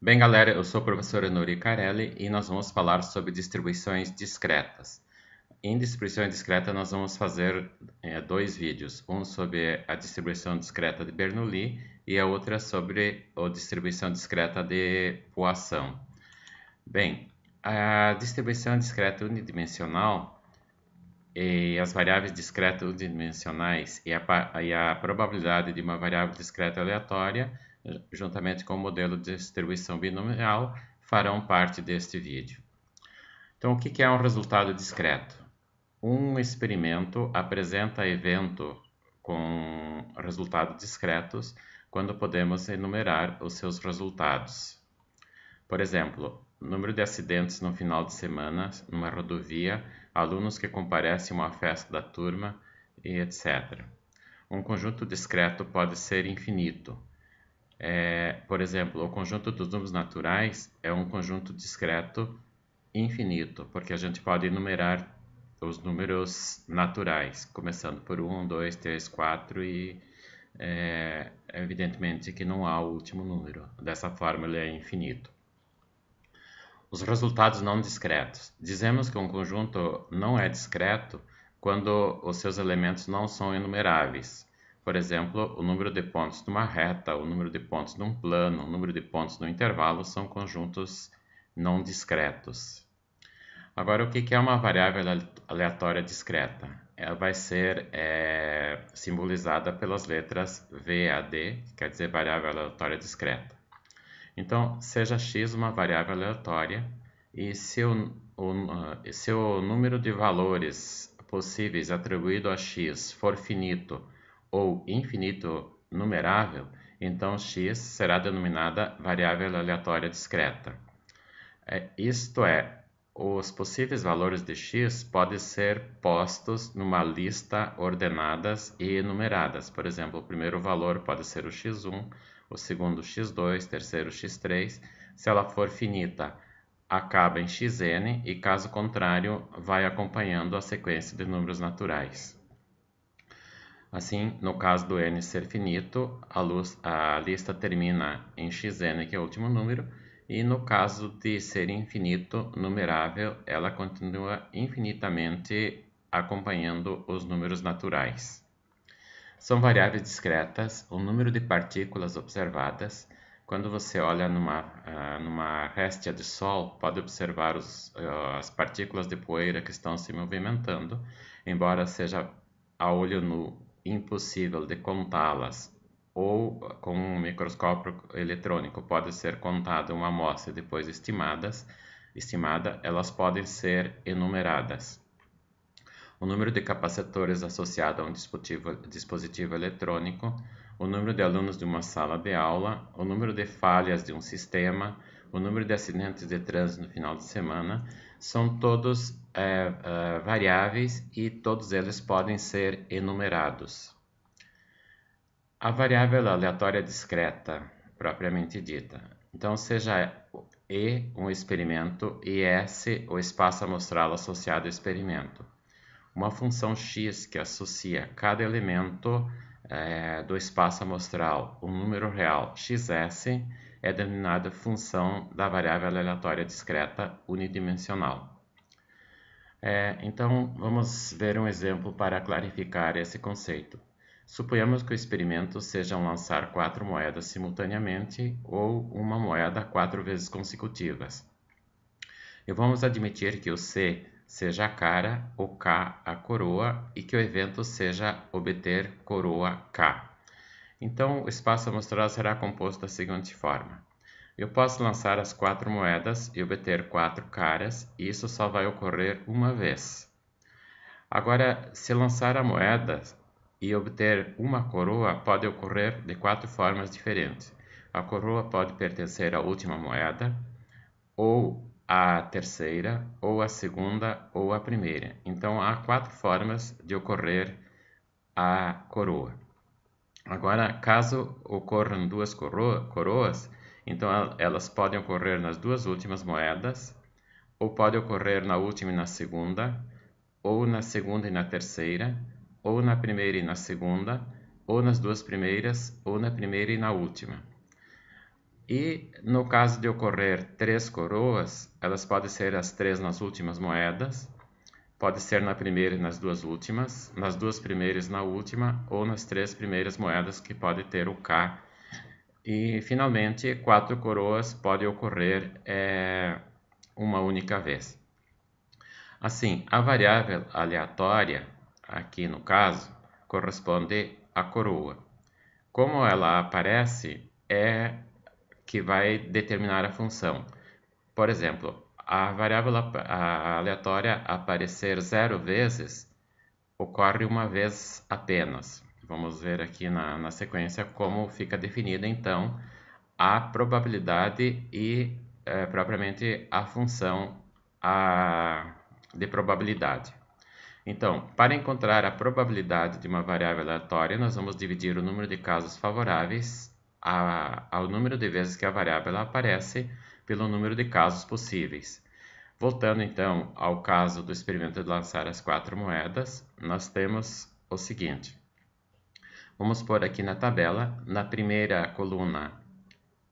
Bem, galera, eu sou o professor Enori Carelli e nós vamos falar sobre distribuições discretas. Em distribuição discreta, nós vamos fazer dois vídeos, um sobre a distribuição discreta de Bernoulli e a outra sobre a distribuição discreta de Poisson. Bem, a distribuição discreta unidimensional e as variáveis discretas unidimensionais e a probabilidade de uma variável discreta aleatória, juntamente com o modelo de distribuição binomial, farão parte deste vídeo. Então, o que é um resultado discreto? Um experimento apresenta evento com resultados discretos quando podemos enumerar os seus resultados. Por exemplo, número de acidentes no final de semana numa rodovia, alunos que comparecem a uma festa da turma e etc. Um conjunto discreto pode ser infinito. Por exemplo, o conjunto dos números naturais é um conjunto discreto infinito, porque a gente pode enumerar os números naturais, começando por 1, 2, 3, 4 e evidentemente que não há o último número. Dessa forma ele é infinito. Os resultados não discretos. Dizemos que um conjunto não é discreto quando os seus elementos não são enumeráveis. Por exemplo, o número de pontos numa reta, o número de pontos num plano, o número de pontos no intervalo são conjuntos não discretos. Agora, o que é uma variável aleatória discreta? Ela vai ser simbolizada pelas letras VAD, que quer dizer variável aleatória discreta. Então, seja x uma variável aleatória e se o número de valores possíveis atribuído a x for finito ou infinito numerável, então x será denominada variável aleatória discreta. Isto é, os possíveis valores de x podem ser postos numa lista ordenadas e enumeradas. Por exemplo, o primeiro valor pode ser o x1, o segundo x2, terceiro x3. Se ela for finita, acaba em xn e, caso contrário, vai acompanhando a sequência de números naturais. Assim, no caso do n ser finito, a lista termina em xn, que é o último número, e no caso de ser infinito numerável, ela continua infinitamente acompanhando os números naturais. São variáveis discretas o número de partículas observadas. Quando você olha numa réstia de Sol, pode observar as partículas de poeira que estão se movimentando, embora seja a olho nu impossível de contá-las, ou com um microscópio eletrônico pode ser contada uma amostra e depois estimada, elas podem ser enumeradas. O número de capacitores associado a um dispositivo eletrônico, o número de alunos de uma sala de aula, o número de falhas de um sistema, o número de acidentes de trânsito no final de semana, são todos variáveis e todos eles podem ser enumerados. A variável aleatória discreta, propriamente dita. Então, seja E um experimento e S o espaço amostral associado ao experimento. Uma função x que associa cada elemento do espaço amostral, um número real xs, é denominada função da variável aleatória discreta unidimensional. Então, vamos ver um exemplo para clarificar esse conceito. Suponhamos que o experimento seja lançar 4 moedas simultaneamente ou uma moeda 4 vezes consecutivas. E vamos admitir que o C seja a cara, o K a coroa e que o evento seja obter coroa K. Então, o espaço amostral será composto da seguinte forma. Eu posso lançar as 4 moedas e obter 4 caras, e isso só vai ocorrer uma vez. Agora, se lançar a moeda e obter uma coroa, pode ocorrer de 4 formas diferentes. A coroa pode pertencer à última moeda, ou à terceira, ou à segunda, ou à primeira. Então, há 4 formas de ocorrer a coroa. Agora, caso ocorram 2 coroas, então elas podem ocorrer nas 2 últimas moedas, ou pode ocorrer na última e na segunda, ou na segunda e na terceira, ou na primeira e na segunda, ou nas 2 primeiras, ou na primeira e na última. E no caso de ocorrer 3 coroas, elas podem ser as 3 nas últimas moedas, pode ser na primeira e nas 2 últimas, nas 2 primeiras e na última, ou nas 3 primeiras moedas que pode ter o K. E finalmente 4 coroas pode ocorrer uma única vez. Assim, a variável aleatória, aqui no caso, corresponde à coroa. Como ela aparece, é que vai determinar a função. Por exemplo, a variável aleatória aparecer 0 vezes, ocorre uma vez apenas. Vamos ver aqui na sequência como fica definida, então, a probabilidade e propriamente a função de probabilidade. Então, para encontrar a probabilidade de uma variável aleatória, nós vamos dividir o número de casos favoráveis ao número de vezes que a variável aparece pelo número de casos possíveis. Voltando então ao caso do experimento de lançar as 4 moedas, nós temos o seguinte. Vamos pôr aqui na tabela, na primeira coluna,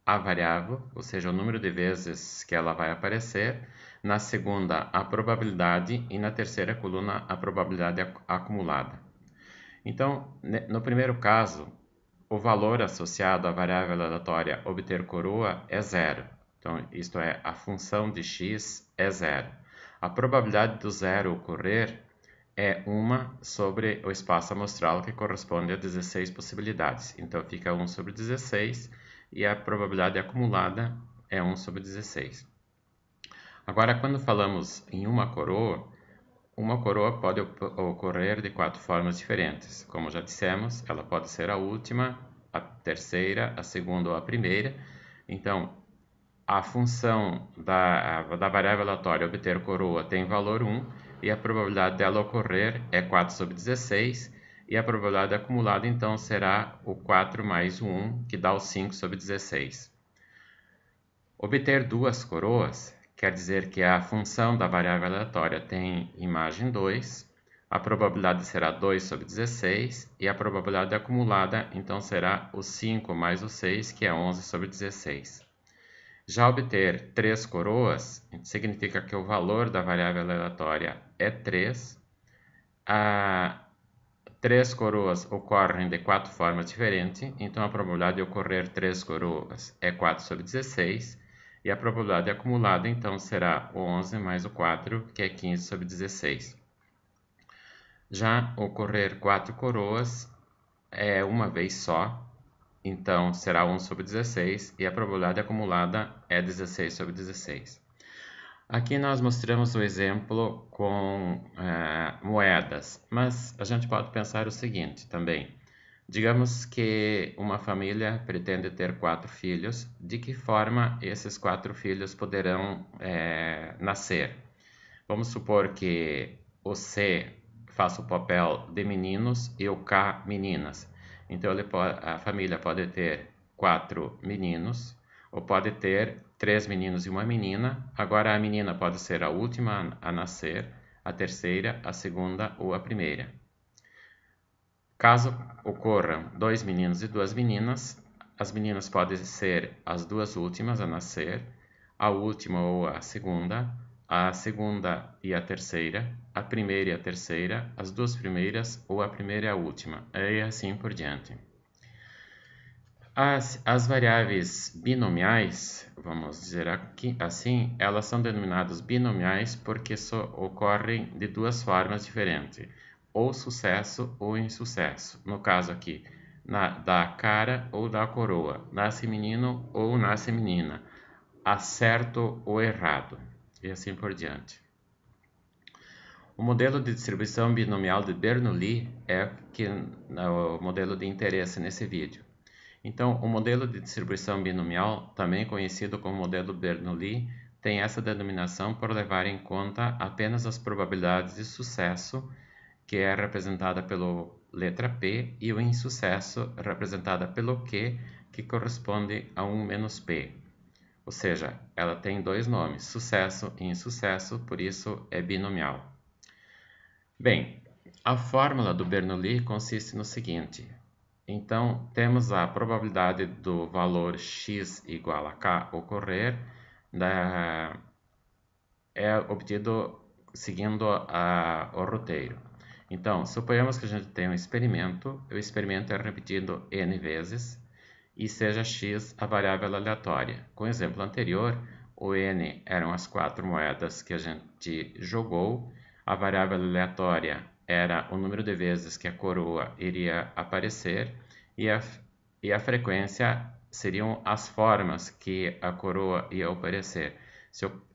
a variável, ou seja, o número de vezes que ela vai aparecer, na segunda, a probabilidade e na terceira coluna, a probabilidade acumulada. Então, no primeiro caso, o valor associado à variável aleatória obter coroa é 0. Então, isto é, a função de x é 0. A probabilidade do zero ocorrer é 1 sobre o espaço amostral, que corresponde a 16 possibilidades. Então, fica 1 sobre 16 e a probabilidade acumulada é 1 sobre 16. Agora, quando falamos em uma coroa pode ocorrer de 4 formas diferentes. Como já dissemos, ela pode ser a última, a terceira, a segunda ou a primeira. Então, a função da variável aleatória obter coroa tem valor 1 e a probabilidade dela ocorrer é 4 sobre 16 e a probabilidade acumulada então será o 4 mais o 1, que dá o 5 sobre 16. Obter 2 coroas quer dizer que a função da variável aleatória tem imagem 2, a probabilidade será 2 sobre 16 e a probabilidade acumulada então será o 5 mais o 6, que é 11 sobre 16. Já obter 3 coroas significa que o valor da variável aleatória é 3. 3 coroas ocorrem de 4 formas diferentes, então a probabilidade de ocorrer 3 coroas é 4 sobre 16, e a probabilidade acumulada então será o 11 mais o 4, que é 15 sobre 16. Já ocorrer 4 coroas é uma vez só, então será 1 sobre 16 e a probabilidade acumulada é 16 sobre 16. Aqui nós mostramos o exemplo com moedas, mas a gente pode pensar o seguinte também. Digamos que uma família pretende ter 4 filhos, de que forma esses 4 filhos poderão nascer? Vamos supor que o C faça o papel de meninos e o K meninas. Então a família pode ter 4 meninos, ou pode ter 3 meninos e uma menina. Agora a menina pode ser a última a nascer, a terceira, a segunda ou a primeira. Caso ocorram 2 meninos e 2 meninas, as meninas podem ser as 2 últimas a nascer, a última ou a segunda e a terceira, a primeira e a terceira, as 2 primeiras ou a primeira e a última, e assim por diante. As variáveis binomiais, vamos dizer aqui assim, elas são denominadas binomiais porque ocorrem de 2 formas diferentes, ou sucesso ou insucesso. No caso aqui, da cara ou da coroa, nasce menino ou nasce menina, acerto ou errado, e assim por diante. O modelo de distribuição binomial de Bernoulli é o modelo de interesse nesse vídeo. Então, o modelo de distribuição binomial, também conhecido como modelo Bernoulli, tem essa denominação por levar em conta apenas as probabilidades de sucesso, que é representada pela letra P, e o insucesso, representada pelo Q, que corresponde a 1 menos P. Ou seja, ela tem 2 nomes, sucesso e insucesso, por isso é binomial. Bem, a fórmula do Bernoulli consiste no seguinte. Então, temos a probabilidade do valor x igual a k ocorrer, é obtido seguindo o roteiro. Então, suponhamos que a gente tem um experimento, o experimento é repetido n vezes, e seja x a variável aleatória. Com o exemplo anterior, o n eram as 4 moedas que a gente jogou, a variável aleatória era o número de vezes que a coroa iria aparecer, e a frequência seriam as formas que a coroa ia aparecer.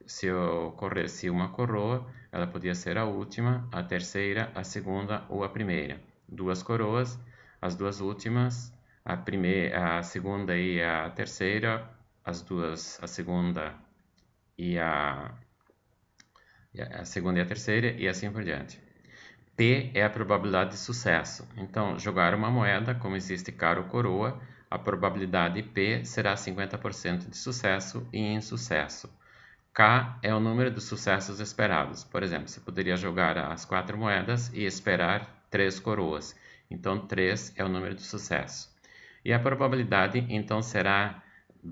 Se ocorresse uma coroa, ela podia ser a última, a terceira, a segunda ou a primeira. Duas coroas, as duas últimas, a segunda e a terceira, a segunda e a segunda e a terceira, e assim por diante. P é a probabilidade de sucesso. Então, jogar uma moeda, como existe cara ou coroa, a probabilidade P será 50% de sucesso e insucesso. K é o número de sucessos esperados. Por exemplo, você poderia jogar as 4 moedas e esperar 3 coroas. Então, 3 é o número de sucesso. E a probabilidade, então, será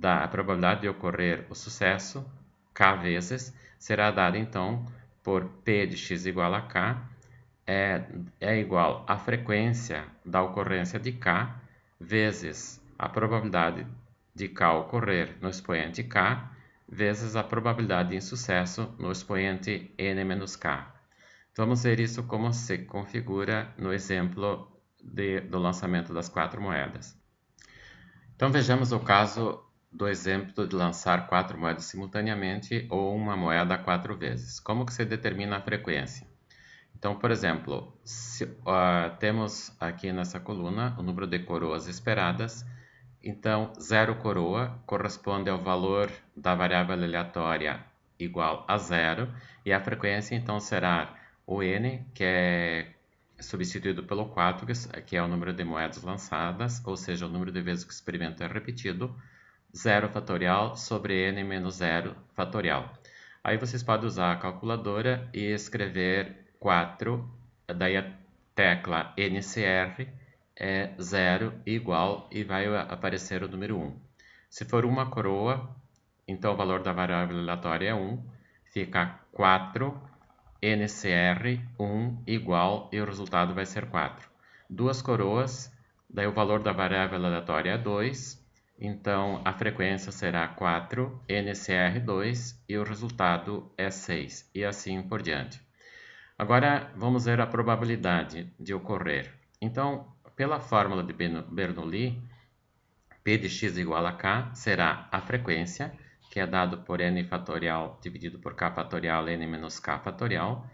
a probabilidade de ocorrer o sucesso, K vezes, será dada, então, por P de x igual a K, é igual à frequência da ocorrência de K vezes a probabilidade de K ocorrer no expoente K vezes a probabilidade de insucesso no expoente n menos K. Vamos ver isso como se configura no exemplo do lançamento das 4 moedas. Então vejamos o caso do exemplo de lançar 4 moedas simultaneamente ou uma moeda 4 vezes. Como que se determina a frequência? Então, por exemplo, temos aqui nessa coluna o número de coroas esperadas. Então, 0 coroa corresponde ao valor da variável aleatória igual a 0, e a frequência então será o n, que é substituído pelo 4, que é o número de moedas lançadas, ou seja, o número de vezes que o experimento é repetido, 0 fatorial sobre n menos 0 fatorial. Aí vocês podem usar a calculadora e escrever 4, daí a tecla NCR é 0 igual e vai aparecer o número 1. Se for uma coroa, então o valor da variável aleatória é 1, fica 4 NCR 1 igual e o resultado vai ser 4. Duas coroas, daí o valor da variável aleatória é 2, então a frequência será 4 NCR2 e o resultado é 6, e assim por diante. Agora vamos ver a probabilidade de ocorrer. Então, pela fórmula de Bernoulli, P de x igual a k será a frequência, que é dado por n fatorial dividido por k fatorial n menos k fatorial,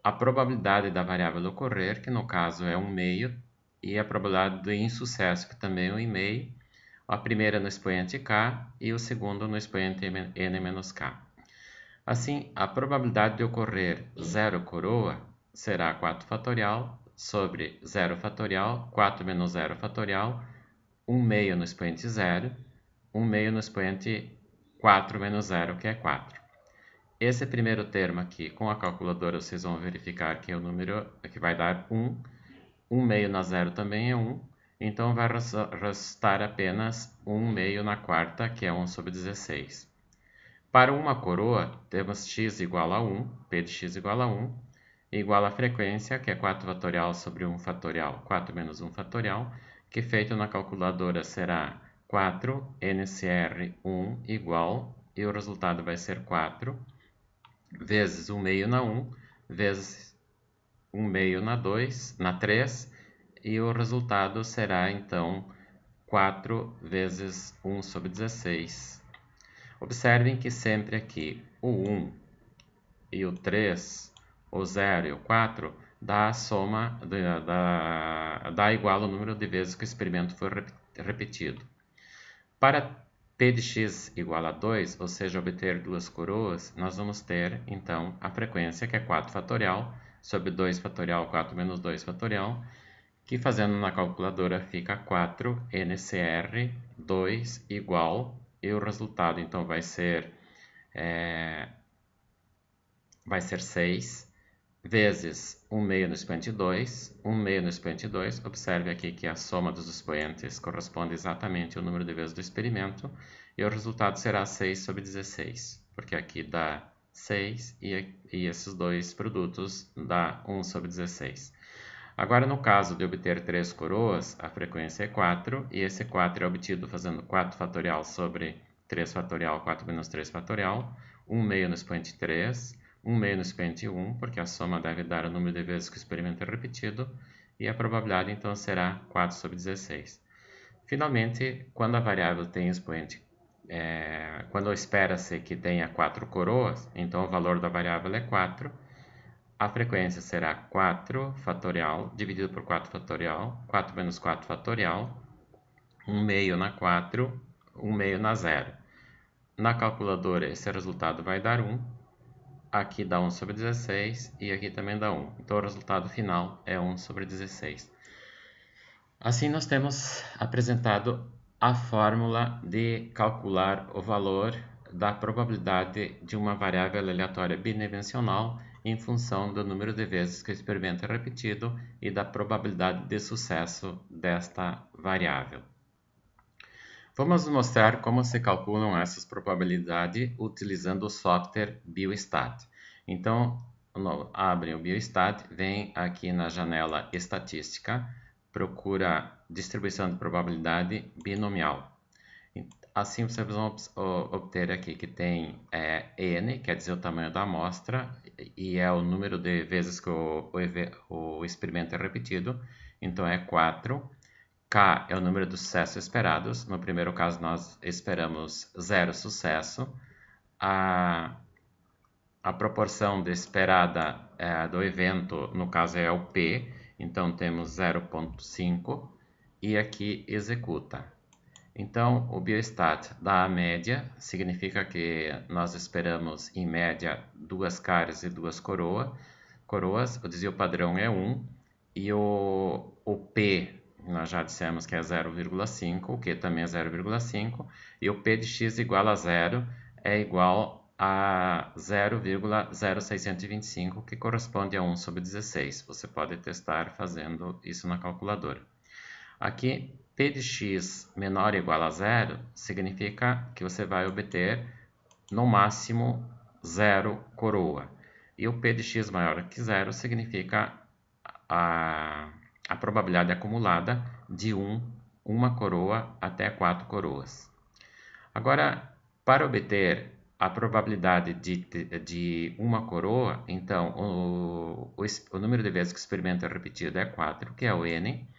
a probabilidade da variável ocorrer, que no caso é 1/2, e a probabilidade do insucesso, que também é 1/2, a primeira no expoente k e o segundo no expoente n menos k. Assim, a probabilidade de ocorrer 0 coroa será 4 fatorial sobre 0 fatorial, 4 menos 0 fatorial, 1/2 no expoente 0, 1/2 no expoente 4 menos 0, que é 4. Esse primeiro termo aqui, com a calculadora, vocês vão verificar que é o número que vai dar 1. 1/2 na 0 também é 1. Então, vai restar apenas 1/2 na quarta, que é 1 sobre 16. Para uma coroa, temos x igual a 1, p de x igual a 1, igual à frequência, que é 4 fatorial sobre 1 fatorial, 4 menos 1 fatorial, que feito na calculadora será 4 NCR1 igual, e o resultado vai ser 4, vezes 1/2 na 1, vezes 1/2 na 2, na 3, e o resultado será, então, 4 vezes 1 sobre 16. Observem que sempre aqui o 1 e o 3, o 0 e o 4, dá a soma, dá igual ao número de vezes que o experimento foi repetido. Para P de x igual a 2, ou seja, obter duas coroas, nós vamos ter, então, a frequência, que é 4 fatorial, sobre 2 fatorial, 4 menos 2 fatorial, que fazendo na calculadora fica 4 NCR 2 igual, e o resultado, então, vai ser 6, vezes 1 meio no expoente 2, 1 meio no expoente 2. Observe aqui que a soma dos expoentes corresponde exatamente ao número de vezes do experimento, e o resultado será 6 sobre 16, porque aqui dá 6 e esses dois produtos dá 1 sobre 16. Agora, no caso de obter 3 coroas, a frequência é 4, e esse 4 é obtido fazendo 4 fatorial sobre 3 fatorial, 4 menos 3 fatorial, 1 meio no expoente 3, 1 meio no expoente 1, porque a soma deve dar o número de vezes que o experimento é repetido, e a probabilidade então será 4 sobre 16. Finalmente, quando a variável tem expoente, quando espera-se que tenha 4 coroas, então o valor da variável é 4, a frequência será 4 fatorial dividido por 4 fatorial, 4 menos 4 fatorial, 1 meio na 4, 1 meio na 0. Na calculadora esse resultado vai dar 1, aqui dá 1 sobre 16 e aqui também dá 1. Então o resultado final é 1 sobre 16. Assim nós temos apresentado a fórmula de calcular o valor da probabilidade de uma variável aleatória bidimensional em função do número de vezes que o experimento é repetido e da probabilidade de sucesso desta variável. Vamos mostrar como se calculam essas probabilidades utilizando o software Biostat. Então, abre o Biostat, vem aqui na janela Estatística, procura distribuição de probabilidade binomial. Assim vocês vão obter aqui que tem N, quer dizer o tamanho da amostra, e é o número de vezes que o experimento é repetido, então é 4. K é o número de sucessos esperados, no primeiro caso nós esperamos 0 sucesso. A proporção de esperada do evento, no caso é o P, então temos 0,5 e aqui executa. Então, o Biostat dá a média, significa que nós esperamos, em média, 2 caras e 2 coroas. O desvio padrão é 1 e o P, nós já dissemos que é 0,5, o Q também é 0,5, e o P de x igual a 0 é igual a 0,0625, que corresponde a 1 sobre 16. Você pode testar fazendo isso na calculadora. Aqui, P de x menor ou igual a 0 significa que você vai obter no máximo 0 coroa. E o P de x maior que 0 significa a probabilidade acumulada de uma coroa até 4 coroas. Agora, para obter a probabilidade de uma coroa, então o número de vezes que o experimento é repetido é 4, que é o N.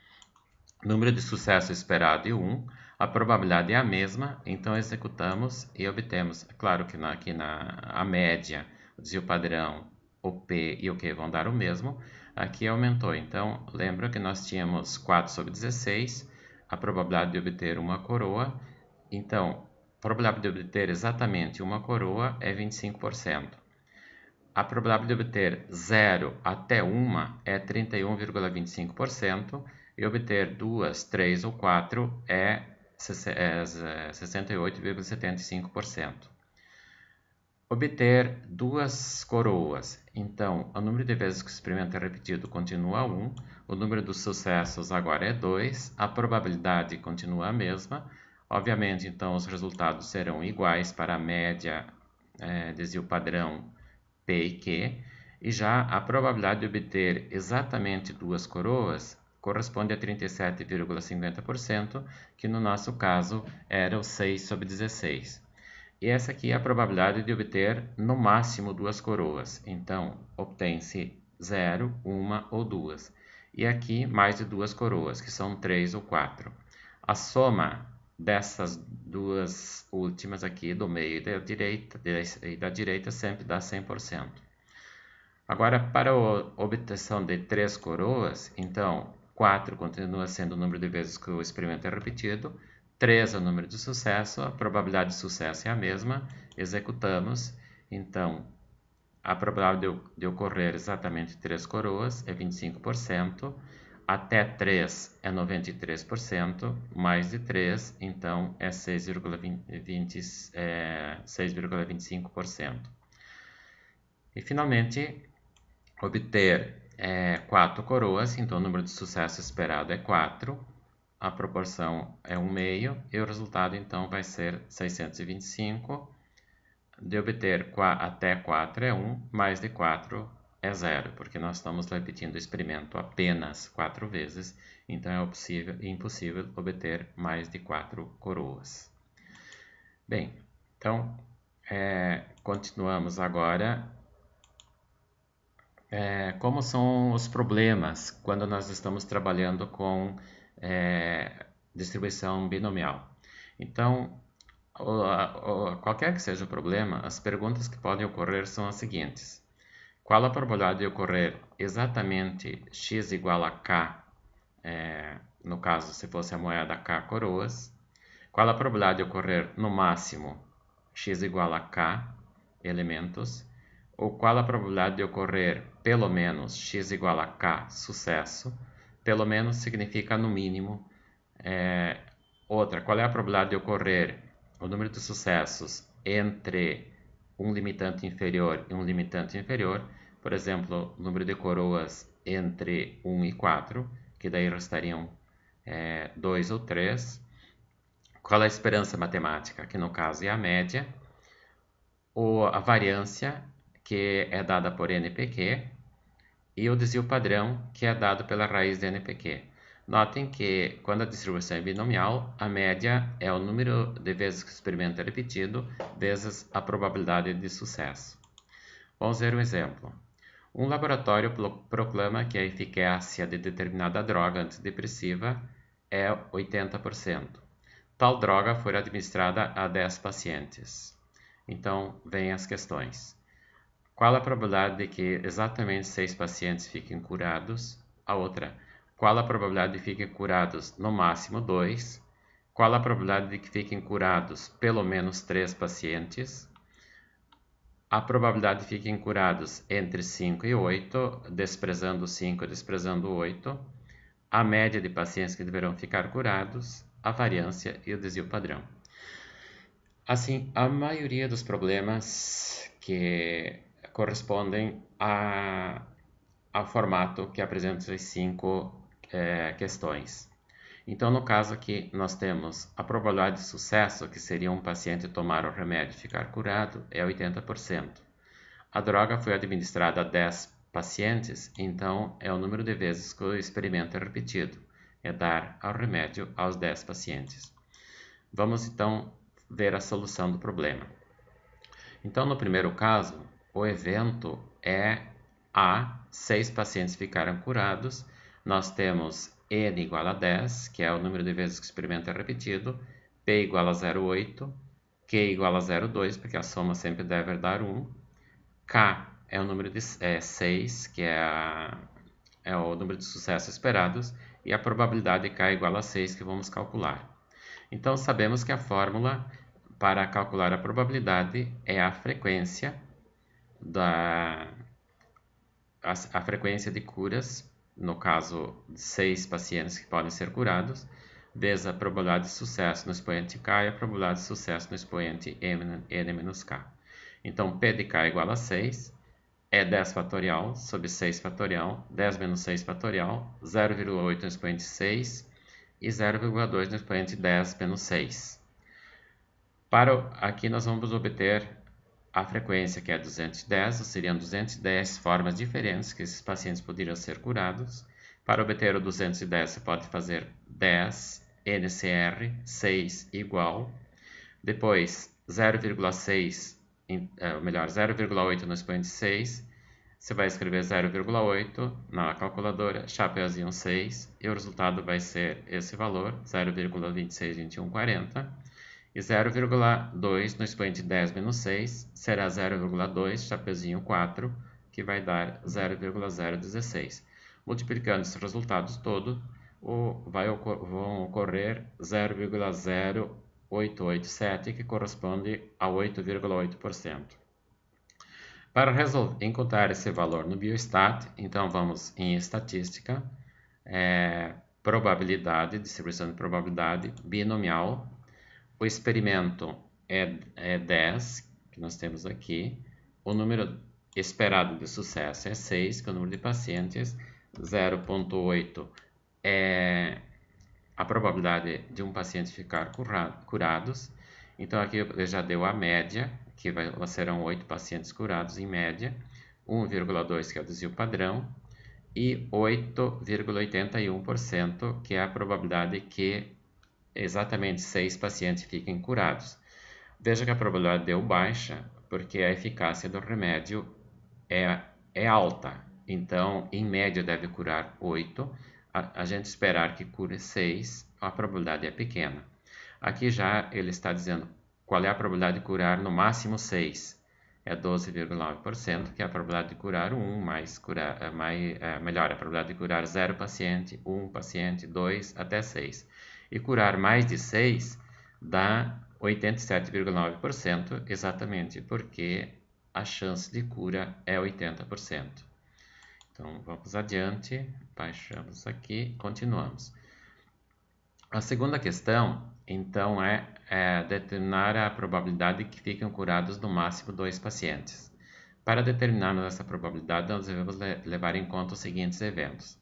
Número de sucesso esperado é 1, a probabilidade é a mesma, então executamos e obtemos, claro que aqui a média, o desvio padrão, o P e o Q vão dar o mesmo, aqui aumentou, então lembra que nós tínhamos 4 sobre 16, a probabilidade de obter uma coroa, então a probabilidade de obter exatamente uma coroa é 25%. A probabilidade de obter 0 até 1 é 31,25%, e obter 2, 3 ou 4 é 68,75%. Obter 2 coroas. Então, o número de vezes que o experimento é repetido continua 1, o número dos sucessos agora é 2, a probabilidade continua a mesma. Obviamente, então, os resultados serão iguais para a média, desvio padrão, P e Q, e já a probabilidade de obter exatamente 2 coroas corresponde a 37,50%, que no nosso caso era o 6 sobre 16. E essa aqui é a probabilidade de obter no máximo 2 coroas. Então, obtém-se 0, 1 ou 2. E aqui mais de 2 coroas, que são 3 ou 4. A soma dessas duas últimas aqui, do meio e da direita sempre dá 100%. Agora, para a obtenção de 3 coroas, então 4 continua sendo o número de vezes que o experimento é repetido, 3 é o número de sucesso, a probabilidade de sucesso é a mesma, executamos, então a probabilidade de ocorrer exatamente 3 coroas é 25%, até 3 é 93%, mais de 3, então é 6,25%. E finalmente, obter 4 coroas, então o número de sucesso esperado é 4, a proporção é 1/2 e o resultado então vai ser 625. De obter até 4 é 1, mais de 4 é 0, porque nós estamos repetindo o experimento apenas 4 vezes, então é impossível obter mais de 4 coroas. Bem, então continuamos agora. Como são os problemas quando nós estamos trabalhando com distribuição binomial? Então, qualquer que seja o problema, as perguntas que podem ocorrer são as seguintes. Qual a probabilidade de ocorrer exatamente x igual a k, no caso, se fosse a moeda k coroas? Qual a probabilidade de ocorrer no máximo x igual a k elementos? Ou qual a probabilidade de ocorrer pelo menos x igual a k sucesso? Pelo menos significa no mínimo. Outra, qual é a probabilidade de ocorrer o número de sucessos entre um limitante inferior e um limitante inferior? Por exemplo, o número de coroas entre 1 e 4, que daí restariam 2 ou 3. Qual é a esperança matemática, que no caso é a média, ou a variância, que é dada por NPQ, e o desvio padrão, que é dado pela raiz de NPQ. Notem que, quando a distribuição é binomial, a média é o número de vezes que o experimento é repetido, vezes a probabilidade de sucesso. Vamos ver um exemplo. Um laboratório proclama que a eficácia de determinada droga antidepressiva é 80%. Tal droga foi administrada a 10 pacientes. Então, vêm as questões. Qual a probabilidade de que exatamente 6 pacientes fiquem curados? A outra, qual a probabilidade de que fiquem curados no máximo 2? Qual a probabilidade de que fiquem curados pelo menos 3 pacientes? A probabilidade de que fiquem curados entre 5 e 8, desprezando 5 e desprezando 8. A média de pacientes que deverão ficar curados, a variância e o desvio padrão. Assim, a maioria dos problemas que correspondem ao formato que apresenta as 5 questões. Então, no caso aqui, nós temos a probabilidade de sucesso, que seria um paciente tomar o remédio e ficar curado, é 80%. A droga foi administrada a 10 pacientes, então é o número de vezes que o experimento é repetido, é dar o remédio aos 10 pacientes. Vamos então ver a solução do problema. Então, no primeiro caso, o evento é A, 6 pacientes ficaram curados, nós temos N igual a 10, que é o número de vezes que o experimento é repetido, P igual a 0,8, Q igual a 0,2, porque a soma sempre deve dar 1, K é o número de 6, que é o número de sucessos esperados, e a probabilidade de K é igual a 6, que vamos calcular. Então, sabemos que a fórmula para calcular a probabilidade é a frequência de curas, no caso de 6 pacientes que podem ser curados, vezes a probabilidade de sucesso no expoente K e a probabilidade de sucesso no expoente N-K. Então, P de K é igual a 6, é 10 fatorial sobre 6 fatorial, 10 menos 6 fatorial, 0,8 no expoente 6 e 0,2 no expoente 10 menos 6. Aqui nós vamos obter a frequência, que é 210, ou seriam 210 formas diferentes que esses pacientes poderiam ser curados. Para obter o 210, você pode fazer 10 NCR, 6 igual. Depois, 0,6, melhor, 0,8 no expoente 6. Você vai escrever 0,8 na calculadora, chapeuzinho 6, e o resultado vai ser esse valor, 0,262140. E 0,2 no expoente 10 menos 6 será 0,2, chapeuzinho 4, que vai dar 0,016. Multiplicando esses resultados todos, vão ocorrer 0,0887, que corresponde a 8,8%. Para encontrar esse valor no Biostat, então vamos em estatística, probabilidade, distribuição de probabilidade binomial. O experimento é 10, que nós temos aqui. O número esperado de sucesso é 6, que é o número de pacientes. 0,8 é a probabilidade de um paciente ficar curados. Então aqui ele já deu a média, que serão 8 pacientes curados em média, 1,2 que é o desvio padrão, e 8,81%, que é a probabilidade que exatamente 6 pacientes fiquem curados. Veja que a probabilidade deu baixa, porque a eficácia do remédio é alta. Então, em média, deve curar 8. A gente esperar que cure 6, a probabilidade é pequena. Aqui já ele está dizendo qual é a probabilidade de curar no máximo 6. É 12,9%, que é a probabilidade de curar 1, melhor, a probabilidade de curar 0 paciente, 1 paciente, 2 até 6. E curar mais de 6 dá 87,9%, exatamente porque a chance de cura é 80%. Então, vamos adiante, baixamos aqui, continuamos. A segunda questão, então, é determinar a probabilidade que fiquem curados no máximo 2 pacientes. Para determinarmos essa probabilidade, nós devemos levar em conta os seguintes eventos.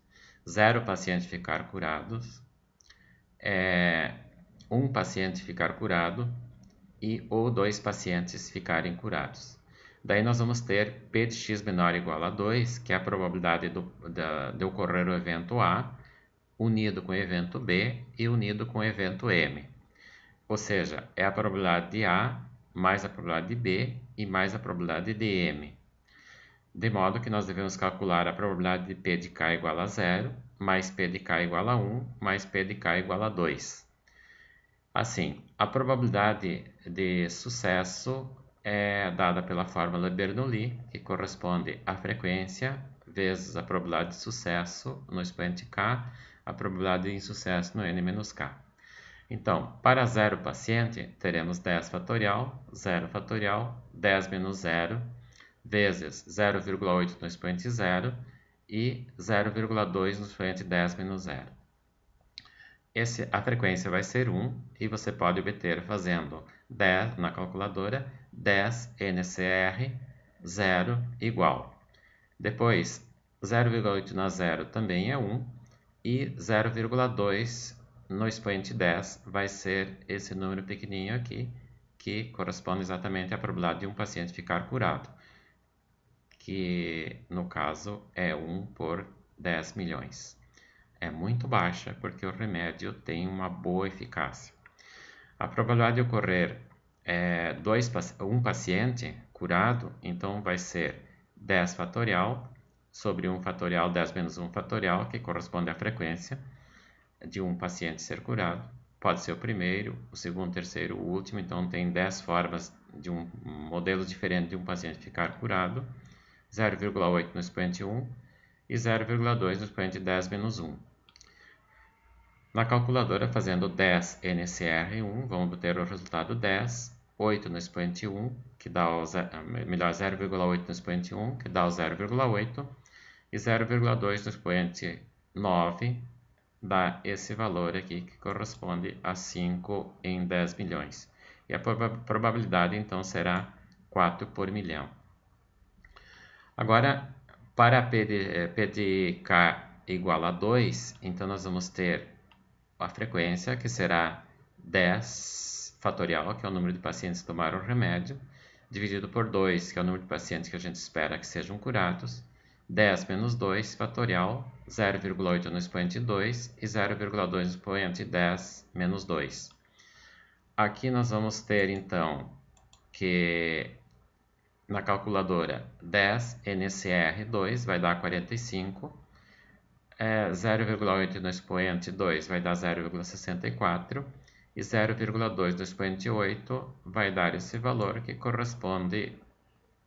0 paciente ficar curados, 1 paciente ficar curado ou 2 pacientes ficarem curados. Daí nós vamos ter P de x menor ou igual a 2, que é a probabilidade de ocorrer o evento A, unido com o evento B e unido com o evento M. Ou seja, é a probabilidade de A mais a probabilidade de B e mais a probabilidade de M. De modo que nós devemos calcular a probabilidade de P de K igual a 0, mais P de K igual a 1, mais P de K igual a 2. Assim, a probabilidade de sucesso é dada pela fórmula Bernoulli, que corresponde à frequência vezes a probabilidade de sucesso no expoente k, a probabilidade de insucesso no n-k. Então, para 0 paciente, teremos 10 fatorial, 0 fatorial, 10 menos 0, vezes 0,8 no expoente 0 e 0,2 no expoente 10 menos 0. A frequência vai ser 1 e você pode obter fazendo 10 na calculadora, 10 NCR 0 igual. Depois, 0,8 na 0 também é 1 e 0,2 no expoente 10 vai ser esse número pequenininho aqui, que corresponde exatamente à probabilidade de um paciente ficar curado, que no caso é 1 por 10 milhões. É muito baixa porque o remédio tem uma boa eficácia. A probabilidade de ocorrer um paciente curado, então vai ser 10 fatorial sobre 1 fatorial, 10 menos 1 fatorial, que corresponde à frequência de um paciente ser curado. Pode ser o primeiro, o segundo, o terceiro, o último, então tem 10 formas de um modelo diferente de um paciente ficar curado. 0,8 no expoente 1 e 0,2 no expoente 10 menos 1. Na calculadora, fazendo 10 NCR1, vamos obter o resultado 10, 8 no expoente 1, que dá 0,8 no expoente 1, que dá o 0,8, e 0,2 no expoente 9, dá esse valor aqui, que corresponde a 5 em 10 milhões. E a probabilidade, então, será 4 por milhão. Agora, para P de K igual a 2, então nós vamos ter a frequência, que será 10 fatorial, que é o número de pacientes que tomaram o remédio, dividido por 2, que é o número de pacientes que a gente espera que sejam curados, 10 menos 2 fatorial, 0,8 no expoente 2 e 0,2 no expoente 10 menos 2. Aqui nós vamos ter, então, que na calculadora 10 NCR2 vai dar 45, 0,8 no expoente 2 vai dar 0,64 e 0,2 no expoente 8 vai dar esse valor, que corresponde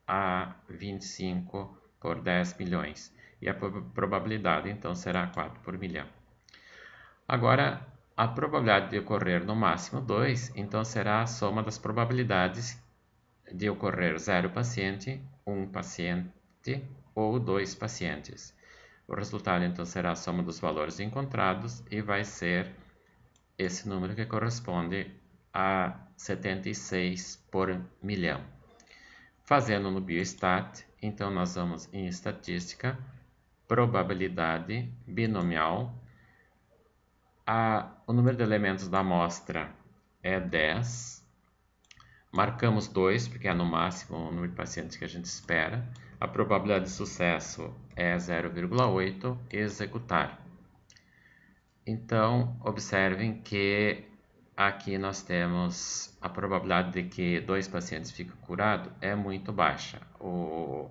a 25 por 10 milhões. E a probabilidade, então, será 4 por milhão. Agora, a probabilidade de ocorrer no máximo 2, então, será a soma das probabilidades de ocorrer 0 paciente, 1 paciente ou 2 pacientes. O resultado, então, será a soma dos valores encontrados e vai ser esse número, que corresponde a 76 por milhão. Fazendo no Biostat, Então, nós vamos em estatística, probabilidade binomial. O número de elementos da amostra é 10. Marcamos 2, porque é no máximo o número de pacientes que a gente espera. A probabilidade de sucesso é 0,8. Executar. Então, observem que aqui nós temos a probabilidade de que 2 pacientes fiquem curados é muito baixa. O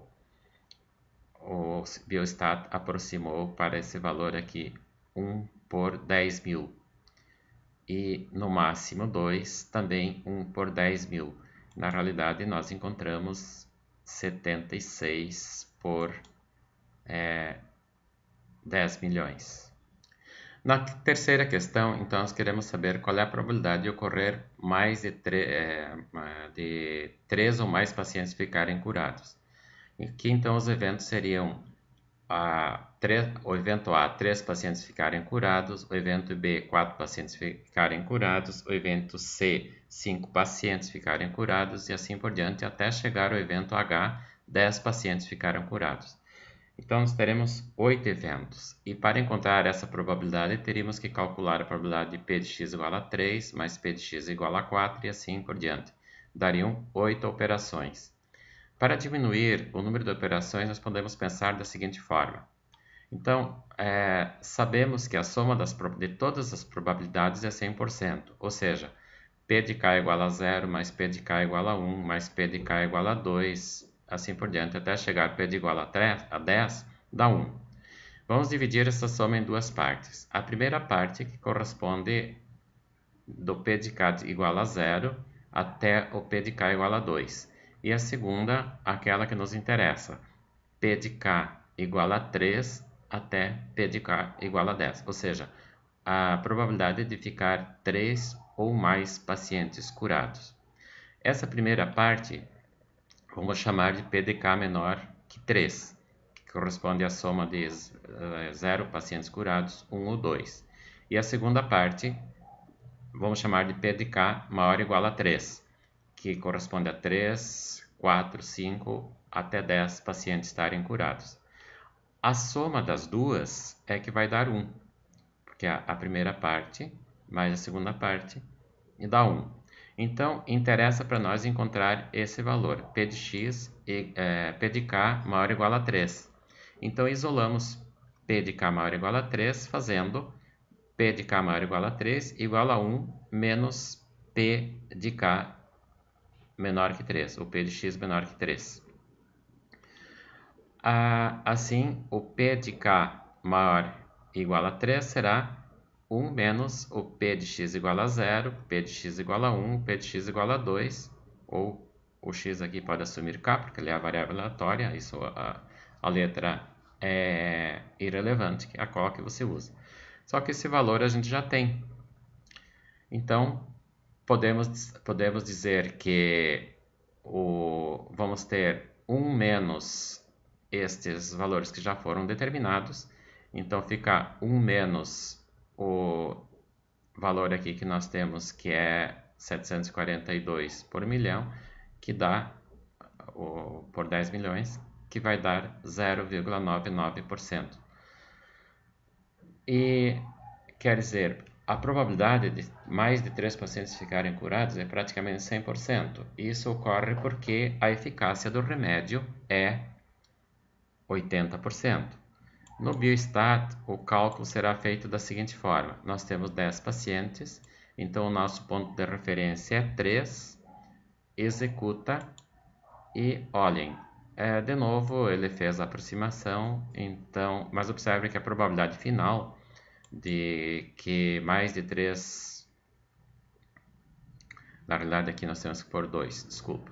Biostat aproximou para esse valor aqui 1 por 10 mil. E no máximo 2, também 1 por 10 mil. Na realidade, nós encontramos 76 por 10 milhões. Na terceira questão, então, nós queremos saber qual é a probabilidade de ocorrer mais de 3 ou mais pacientes ficarem curados. Aqui, então, os eventos seriam o evento A, 3 pacientes ficarem curados, o evento B, 4 pacientes ficarem curados, o evento C, 5 pacientes ficarem curados e assim por diante, até chegar ao evento H, 10 pacientes ficaram curados. Então, nós teremos 8 eventos. E para encontrar essa probabilidade, teríamos que calcular a probabilidade de P de x igual a 3, mais P de x igual a 4 e assim por diante. Dariam 8 operações. Para diminuir o número de operações, nós podemos pensar da seguinte forma. Então, sabemos que a soma de todas as probabilidades é 100%, ou seja, P de k igual a 0, mais P de k igual a 1, mais P de k igual a 2, assim por diante, até chegar P de igual a 10, dá 1. Vamos dividir essa soma em duas partes. A primeira parte, que corresponde do P de k igual a 0 até o P de k igual a 2. E a segunda, aquela que nos interessa, P de k igual a 3 até P de k igual a 10. Ou seja, a probabilidade de ficar 3 ou mais pacientes curados. Essa primeira parte, vamos chamar de P de k menor que 3, que corresponde à soma de 0 pacientes curados, 1 ou 2. E a segunda parte, vamos chamar de P de k maior ou igual a 3, que corresponde a 3, 4, 5 até 10 pacientes estarem curados. A soma das duas é que vai dar 1, porque a primeira parte mais a segunda parte e dá 1. Então, interessa para nós encontrar esse valor, P de x e P de k maior ou igual a 3. Então, isolamos P de k maior ou igual a 3, fazendo P de k maior ou igual a 3 igual a 1 menos P de k menor que 3, ou P de x menor que 3. Assim, o P de k maior igual a 3 será 1 menos o P de x igual a 0, P de x igual a 1, P de x igual a 2, ou o x aqui pode assumir k, porque ele é a variável aleatória, isso a letra é irrelevante, a qual que você usa. Só que esse valor a gente já tem. Então, podemos dizer que vamos ter 1 menos estes valores que já foram determinados. Então, fica 1 menos o valor aqui que nós temos, que é 742 por milhão, que dá, por 10 milhões, que vai dar 0,99%. E quer dizer, a probabilidade de mais de 3 pacientes ficarem curados é praticamente 100%. Isso ocorre porque a eficácia do remédio é 80%. No Biostat, o cálculo será feito da seguinte forma. Nós temos 10 pacientes, então o nosso ponto de referência é 3, executa e olhem. De novo, ele fez a aproximação, então, mas observe que a probabilidade final de que mais de 3, na realidade aqui nós temos que pôr 2, desculpa,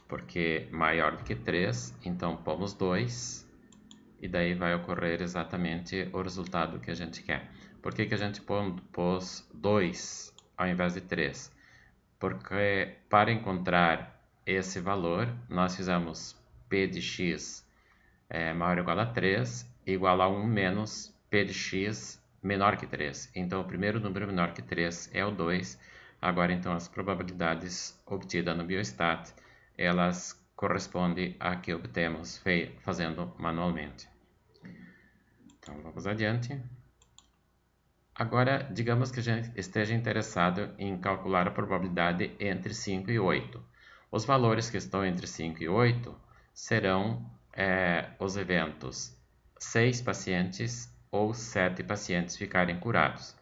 porque maior do que 3, então pomos 2, e daí vai ocorrer exatamente o resultado que a gente quer. Por que a gente pôs 2 ao invés de 3? Porque para encontrar esse valor, nós fizemos P de x maior ou igual a 3, igual a 1 menos P de x menor que 3. Então, o primeiro número menor que 3 é o 2. Agora, então, as probabilidades obtidas no Biostat, elas corresponde a que obtemos fazendo manualmente. Então, vamos adiante. Agora, digamos que a gente esteja interessado em calcular a probabilidade entre 5 e 8. Os valores que estão entre 5 e 8 serão os eventos 6 pacientes ou 7 pacientes ficarem curados.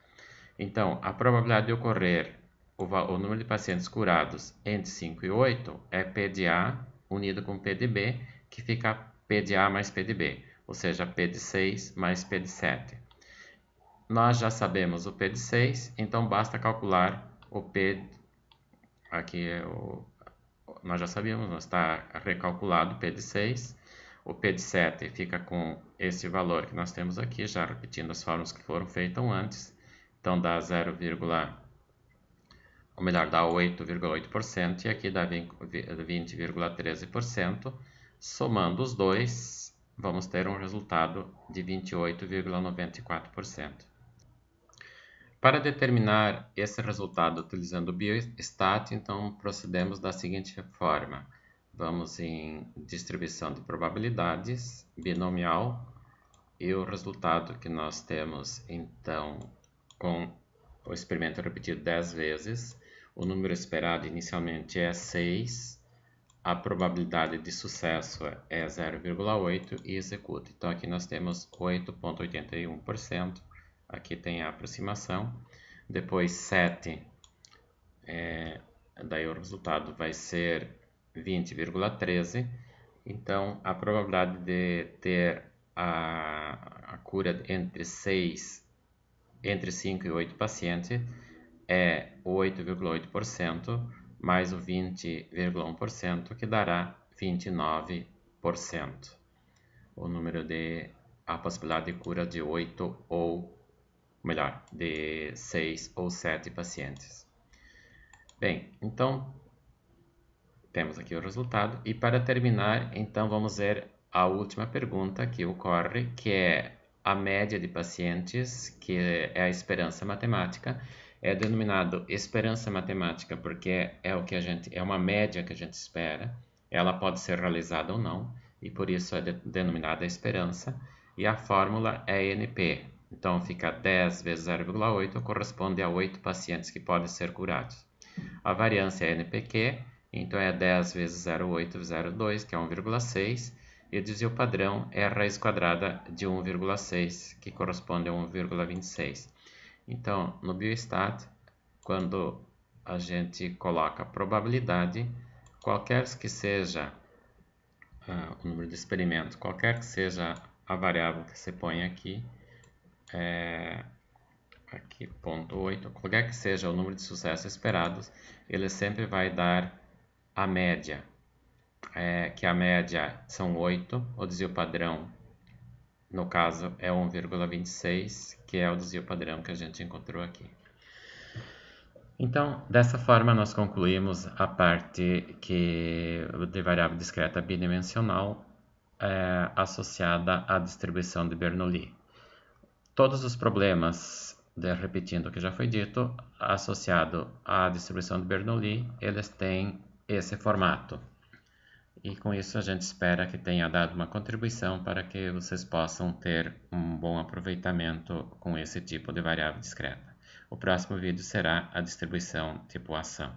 Então, a probabilidade de ocorrer o número de pacientes curados entre 5 e 8 é P de A unido com P de B, que fica P de A mais P de B, ou seja, P de 6 mais P de 7. Nós já sabemos o P de 6, então basta calcular o P. Aqui nós já sabíamos, está recalculado o P de 6. O P de 7 fica com esse valor que nós temos aqui, já repetindo as fórmulas que foram feitas antes. Então dá 8,8% e aqui dá 20,13%. Somando os dois, vamos ter um resultado de 28,94%. Para determinar esse resultado utilizando o biostat, então procedemos da seguinte forma. Vamos em distribuição de probabilidades, binomial, e o resultado que nós temos, então, com o experimento repetido 10 vezes, o número esperado inicialmente é 6, a probabilidade de sucesso é 0,8 e executa. Então aqui nós temos 8,81%. Aqui tem a aproximação, depois 7, daí o resultado vai ser 20,13, então a probabilidade de ter a cura entre 5 e 8 pacientes é 8,8% mais o 20,1%, que dará 29%. O número a possibilidade de cura de 8 ou melhor, de 6 ou 7 pacientes. Bem, então, temos aqui o resultado. E para terminar, então, vamos ver a última pergunta que ocorre, que é a média de pacientes, que é a esperança matemática. É denominado esperança matemática porque é uma média que a gente espera. Ela pode ser realizada ou não, e por isso é denominada esperança. E a fórmula é NP. Então, fica 10 vezes 0,8, corresponde a 8 pacientes que podem ser curados. A variância é NPQ, então é 10 vezes 0,8 vezes 0,2, que é 1,6. E o desvio padrão é a raiz quadrada de 1,6, que corresponde a 1,26. Então, no biostat, quando a gente coloca a probabilidade, qualquer que seja o número de experimentos, qualquer que seja a variável que você põe aqui, aqui ponto 8, qualquer que seja o número de sucessos esperados, ele sempre vai dar a média, que a média são 8, o desvio padrão, no caso, é 1,26, que é o desvio padrão que a gente encontrou aqui. Então, dessa forma, nós concluímos a parte de variável discreta bidimensional associada à distribuição de Bernoulli. Todos os problemas, repetindo o que já foi dito, associado à distribuição de Bernoulli, eles têm esse formato. E com isso a gente espera que tenha dado uma contribuição para que vocês possam ter um bom aproveitamento com esse tipo de variável discreta. O próximo vídeo será a distribuição tipo ação.